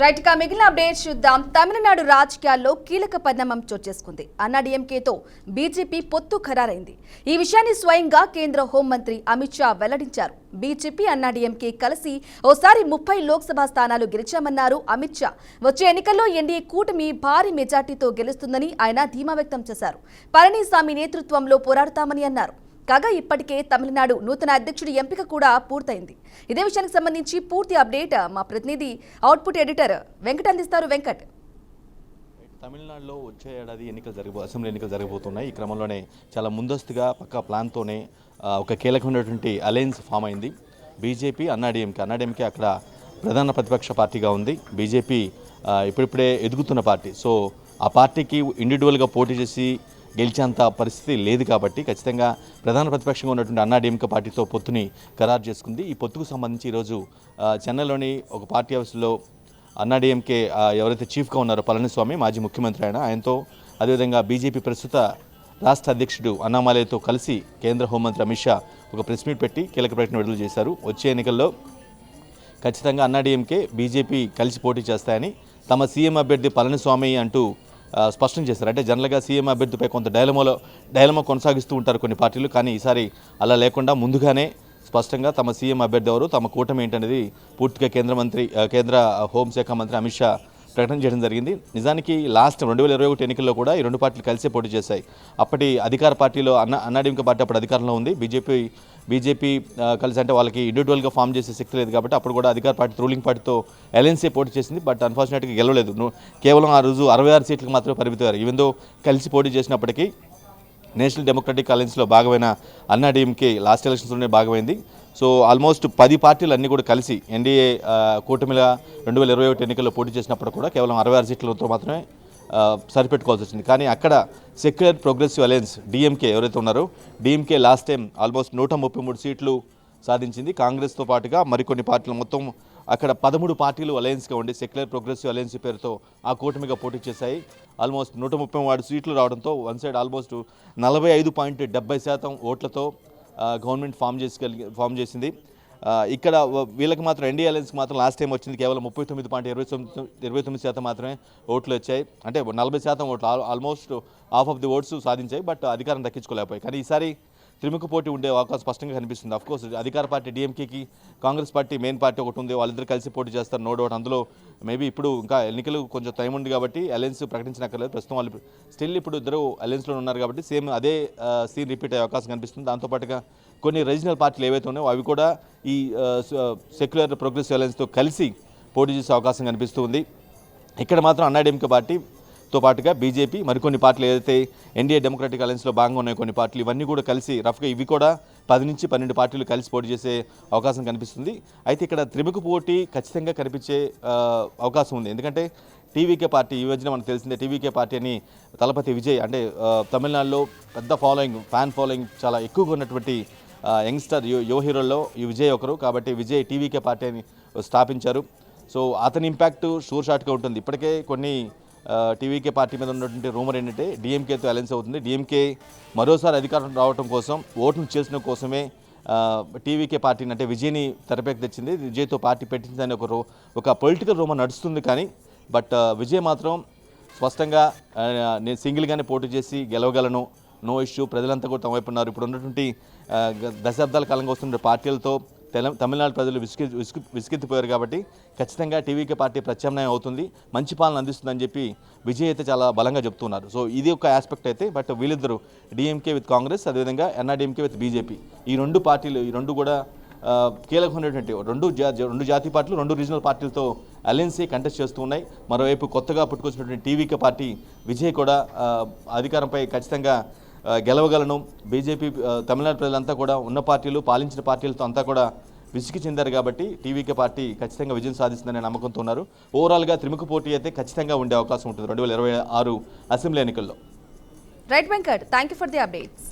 Right గా మిగిలిన updates చూద్దాం. తమిళనాడు రాజకీయాల్లో కీలక పరిణామం చోటు చేసుకుంది. అన్నాడీఎంకేతో బీజేపీ పొత్తు ఖరారైంది. ఈ విషయాన్ని స్వయంగా కేంద్ర హోంమంత్రి అమిత్ షా వెల్లడించారు. బీజేపీ అన్నాడీఎంకే కలిసి ఓసారి 30 లోక్సభ స్థానాలు గెలిచామన్నారు అమిత్ షా. వచ్చే ఎన్నికల్లో ఎన్డీఏ కూటమి భారీ మెజార్టీతో గెలుస్తుందని ఆయన ధీమా వ్యక్తం చేశారు. పళనిస్వామి నేతృత్వంలో పోరాడతామని అన్నారు. కాగా ఇప్పటికే తమిళనాడు నూతన అధ్యక్షుడి ఎంపిక కూడా పూర్తయింది. ఇదే విషయానికి సంబంధించి పూర్తి అప్డేట్ మా ప్రతినిధి అవుట్పుట్ ఎడిటర్ వెంకట్ అందిస్తారు. వెంకట్, తమిళనాడులో వచ్చే ఏడాది అసెంబ్లీ ఎన్నికలు జరగబోతున్నాయి. ఈ క్రమంలోనే చాలా ముందస్తుగా పక్కా ప్లాన్తోనే ఒక కీలకమైనటువంటి అలయన్స్ ఫామ్ అయింది. బీజేపీ అన్నాడీఎంకే అక్కడ ప్రధాన ప్రతిపక్ష పార్టీగా ఉంది. బీజేపీ ఇప్పుడిప్పుడే ఎదుగుతున్న పార్టీ. సో ఆ పార్టీకి ఇండివిజువల్గా పోటీ చేసి గెలిచేంత పరిస్థితి లేదు కాబట్టి ఖచ్చితంగా ప్రధాన ప్రతిపక్షంగా ఉన్నటువంటి అన్నాడీఎంకే పార్టీతో పొత్తుని ఖరారు చేసుకుంది. ఈ పొత్తుకు సంబంధించి ఈరోజు చెన్నైలోని ఒక పార్టీ హౌస్లో అన్నాడీఎంకే ఎవరైతే చీఫ్గా ఉన్నారో పళనిస్వామి, మాజీ ముఖ్యమంత్రి ఆయనతో, అదేవిధంగా బీజేపీ ప్రస్తుత రాష్ట్ర అధ్యక్షుడు అన్నామలైతో కలిసి కేంద్ర హోంమంత్రి అమిత్ షా ఒక ప్రెస్ మీట్ పెట్టి కీలక ప్రకటన విడుదల చేశారు. వచ్చే ఎన్నికల్లో ఖచ్చితంగా అన్నాడీఎంకే బీజేపీ కలిసి పోటీ చేస్తాయని తమ సీఎం అభ్యర్థి పళనిస్వామి అంటూ స్పష్టం చేశారు. అంటే జనరల్గా సీఎం అభ్యర్థిపై కొంత డైలమా కొనసాగిస్తూ ఉంటారు కొన్ని పార్టీలు, కానీ ఈసారి అలా లేకుండా ముందుగానే స్పష్టంగా తమ సీఎం అభ్యర్థి ఎవరు, తమ కూటమి ఏంటనేది పూర్తిగా కేంద్ర హోంశాఖ మంత్రి అమిత్ షా ప్రకటన చేయడం జరిగింది. నిజానికి లాస్ట్ 2021 ఎన్నికల్లో కూడా ఈ రెండు పార్టీలు కలిసే పోటీ చేశాయి. అప్పటి అధికార పార్టీలో అన్నాడీఎంకే పార్టీ అప్పుడు అధికారంలో ఉంది. బీజేపీ కలిసి అంటే వాళ్ళకి ఇండివిజువల్గా ఫామ్ చేసే శక్తి లేదు కాబట్టి అప్పుడు కూడా అధికార పార్టీ రూలింగ్ పార్టీతో అలయన్సే పోటీ చేసింది. బట్ అన్ఫార్చునేట్గా గెలవలేదు. కేవలం ఆ రోజు 66 సీట్లకు మాత్రమే పరిమితమయ్యారు. ఈవెందో కలిసి పోటీ చేసినప్పటికీ నేషనల్ డెమోక్రటిక్ అలయన్స్లో భాగమైన అన్నాడీఎంకే లాస్ట్ ఎలక్షన్స్లోనే భాగమైంది. సో ఆల్మోస్ట్ 10 పార్టీలు అన్నీ కూడా కలిసి ఎన్డీఏ కూటమిల 2021 ఎన్నికల్లో పోటీ చేసినప్పుడు కూడా కేవలం 66 సీట్లతో మాత్రమే సరిపెట్టుకోవాల్సి వచ్చింది. కానీ అక్కడ సెక్యులర్ ప్రోగ్రెసివ్ అలయన్స్ డీఎంకే ఎవరైతే ఉన్నారో డీఎంకే లాస్ట్ టైం ఆల్మోస్ట్ 133 సీట్లు సాధించింది. కాంగ్రెస్తో పాటుగా మరికొన్ని పార్టీలు మొత్తం అక్కడ 13 పార్టీలు అలయన్స్గా ఉండి సెక్యులర్ ప్రోగ్రెసివ్ అలయన్స్ పేరుతో ఆ కూటమిగా పోటీ చేశాయి. ఆల్మోస్ట్ 136 సీట్లు రావడంతో వన్ సైడ్ ఆల్మోస్ట్ 45.70% ఓట్లతో గవర్నమెంట్ ఫామ్ చేసింది. ఇక్కడ వీళ్ళకి మాత్రం ఎన్డీఏ అలయన్స్కి మాత్రం లాస్ట్ టైం వచ్చింది కేవలం 39.29% మాత్రమే ఓట్లు వచ్చాయి. అంటే 40% ఓట్లు, almost half of the votes సాధించాయి. బట్ అధికారం దక్కించుకోలేకపోయాయి. కానీ ఈసారి త్రిముఖ పోటీ ఉండే అవకాశం స్పష్టంగా కనిపిస్తుంది. అఫ్కోర్స్ అధికార పార్టీ డీఎంకేకి కాంగ్రెస్ పార్టీ మెయిన్ పార్టీ ఒకటి ఉంది, వాళ్ళిద్దరు కలిసి పోటీ చేస్తారు, నో డౌట్. అందులో మేబీ ఇప్పుడు ఇంకా ఎన్నికలు కొంచెం టైం ఉంది కాబట్టి అలయన్స్ ప్రకటించనక్కర్లేదు. ప్రస్తుతం వాళ్ళు స్టిల్ ఇప్పుడు ఇద్దరు అలయన్స్లో ఉన్నారు కాబట్టి సేమ్ అదే సీన్ రిపీట్ అయ్యే అవకాశం కనిపిస్తుంది. దాంతోపాటుగా కొన్ని రీజనల్ పార్టీలు ఏవైతే ఉన్నాయో అవి కూడా ఈ సెక్యులర్ ప్రోగ్రెసివ్ అలయన్స్తో కలిసి పోటీ చేసే అవకాశం కనిపిస్తుంది. ఇక్కడ మాత్రం అన్నాడీఎంకే పార్టీతో పాటుగా బీజేపీ, మరికొన్ని పార్టీలు ఏదైతే ఎన్డీఏ డెమోక్రటిక్ అలయన్స్లో భాగంగా ఉన్నాయి కొన్ని పార్టీలు, ఇవన్నీ కూడా కలిసి రఫ్గా ఇవి కూడా 10 నుంచి 12 పార్టీలు కలిసి పోటీ చేసే అవకాశం కనిపిస్తుంది. అయితే ఇక్కడ త్రిముఖ పోటీ ఖచ్చితంగా కనిపించే అవకాశం ఉంది. ఎందుకంటే టీవీకే పార్టీ ఈ మధ్యన మనకు తెలిసిందే, టీవీకే పార్టీ అని తలపతి విజయ్, అంటే తమిళనాడులో పెద్ద ఫ్యాన్ ఫాలోయింగ్ చాలా ఎక్కువగా ఉన్నటువంటి యంగ్స్టర్ యువ హీరోల్లో ఈ విజయ్ ఒకరు. కాబట్టి విజయ్ టీవీకే పార్టీ అని స్థాపించారు. సో అతని ఇంపాక్ట్ షూర్ షాట్గా ఉంటుంది. ఇప్పటికే కొన్ని టీవీకే పార్టీ మీద ఉన్నటువంటి రూమర్ ఏంటంటే డీఎంకేతో అలయన్స్ అవుతుంది. డీఎంకే మరోసారి అధికారం రావడం కోసం, ఓటును చేసిన కోసమే టీవీకే పార్టీని అంటే విజయ్ని తెరపైకి తెచ్చింది. విజయ్తో పార్టీ పెట్టిందని ఒక పొలిటికల్ రూమర్ నడుస్తుంది. కానీ బట్ విజయ్ మాత్రం స్పష్టంగా నేను సింగిల్గానే పోటీ చేసి గెలవగలను, నో ఇష్యూ, ప్రజలంతా కూడా తమ వైపు ఉన్నారు. ఇప్పుడు ఉన్నటువంటి దశాబ్దాల కాలంగా వస్తున్న పార్టీలతో తమిళనాడు ప్రజలు విసిగెత్తిపోయారు కాబట్టి ఖచ్చితంగా టీవీకే పార్టీ ప్రత్యామ్నాయం అవుతుంది, మంచి పాలన అందిస్తుందని చెప్పి విజయ్ అయితే చాలా బలంగా చెప్తున్నారు. సో ఇది ఒక ఆస్పెక్ట్ అయితే. బట్ వీళ్ళిద్దరూ డీఎంకే విత్ కాంగ్రెస్, అదేవిధంగా ఎన్ఆర్డీఎంకే విత్ బీజేపీ, ఈ రెండు పార్టీలు ఈ రెండు కూడా కీలకమైనటువంటి రెండు జాతీయ పార్టీలు, రెండు రీజనల్ పార్టీలతో అలయన్సే కంటెస్ట్ చేస్తూ ఉన్నాయి. మరోవైపు కొత్తగా పుట్టుకొచ్చినటువంటి టీవీకే పార్టీ విజయ్ కూడా అధికారంపై ఖచ్చితంగా గెలవగలను, బీజేపీ తమిళనాడు ప్రజలంతా కూడా ఉన్న పార్టీలు, పాలించిన పార్టీలతో అంతా కూడా విసిగి చెందారు కాబట్టి టీవీకే పార్టీ ఖచ్చితంగా విజయం సాధిస్తుందనే నమ్మకంతో ఉన్నారు. ఓవరాల్గా త్రిముఖ పోటీ అయితే ఖచ్చితంగా ఉండే అవకాశం ఉంటుంది 2026 అసెంబ్లీ ఎన్నికల్లో. Right Venkat, thank you for the updates.